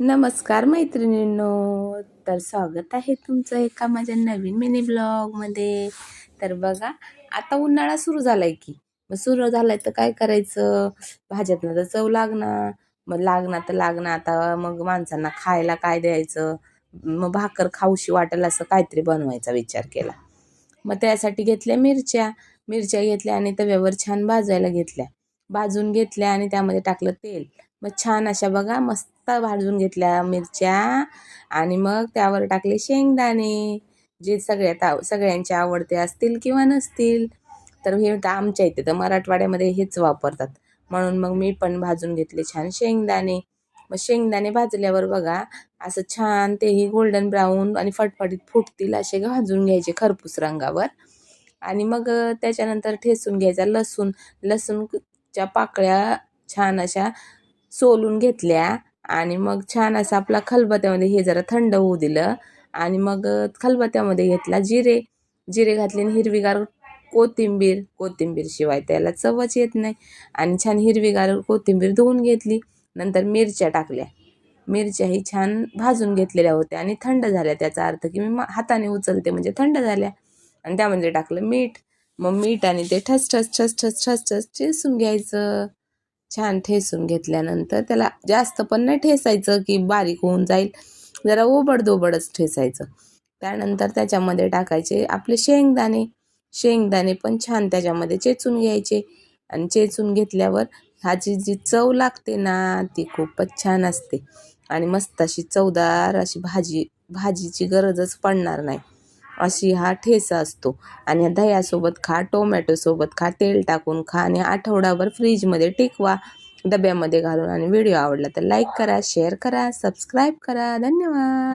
नमस्कार मैत्रिणींनो. तर स्वागत आहे तुमचं एका माझ्या नवीन मिनी ब्लॉगमध्ये. तर बघा, आता उन्हाळा सुरू झालाय की मग सुरू झालाय तर काय करायचं, भाज्यातनं तर चव लागणार. मग लागणार तर लागणार. आता मग माणसांना खायला काय द्यायचं, मग भाकर खाऊशी वाटेल असं काहीतरी बनवायचा विचार केला. मग त्यासाठी घेतल्या मिरच्या मिरच्या घेतल्या आणि तव्यावर छान भाजायला घेतल्या. भाजून घेतल्या आणि त्यामध्ये टाकलं तेल. मग छान अशा बघा मस्त भाजून घेतल्या मिरच्या आणि मग त्यावर टाकले शेंगदाणे, जे सगळ्यांचे आवडते असतील किंवा नसतील. तर हे तर आमच्या इथे तर मराठवाड्यामध्ये हेच वापरतात, म्हणून मग मी पण भाजून घेतले छान शेंगदाणे. मग शेंगदाणे भाजल्यावर बघा असं छान तेही गोल्डन ब्राऊन आणि फटफटीत फुटतील असे भाजून घ्यायचे खरपूस रंगावर. आणि मग त्याच्यानंतर ठेचून घ्यायचा लसूणच्या पाकळ्या छान अशा सोलून घेतल्या. आणि मग छान असं आपला खलबत्त्यामध्ये हे जरा थंड होऊ दिलं. आणि मग खलबत्त्यामध्ये घेतला जिरे जिरे घातले आणि हिरवीगार कोथिंबीर शिवाय त्याला चवच येत नाही. आणि छान हिरवीगार कोथिंबीर धुवून घेतली. नंतर मिरच्या टाकल्या. मिरच्याही छान भाजून घेतलेल्या होत्या आणि थंड झाल्या, त्याचा अर्थ की मी हाताने उचलते म्हणजे थंड झाल्या. आणि त्यामध्ये टाकलं मीठ. मग मीठ आणि ते ठस ठस ठस ठस ठस ठस ठेसून घ्यायचं. छान ठेसून घेतल्यानंतर त्याला जास्त पण नाही ठेसायचं की बारीक होऊन जाईल, जरा ओबडधोबडच ठेसायचं. त्यानंतर त्याच्यामध्ये टाकायचे आपले शेंगदाणे पण छान त्याच्यामध्ये चेचून घ्यायचे. आणि चेचून घेतल्यावर ह्याची जी चव लागते ना ती खूपच छान असते. आणि मस्त अशी चवदार अशी भाजीची गरजच पडणार नाही अशी हा ठेचा असतो. आणि दह्यासोबत खा, टोमॅटोसोबत खा, तेल टाकून खा आणि आठवडाभर फ्रीजमध्ये टिकवा डब्यामध्ये घालून. आणि व्हिडिओ आवडला तर लाईक करा, शेअर करा, सबस्क्राईब करा. धन्यवाद.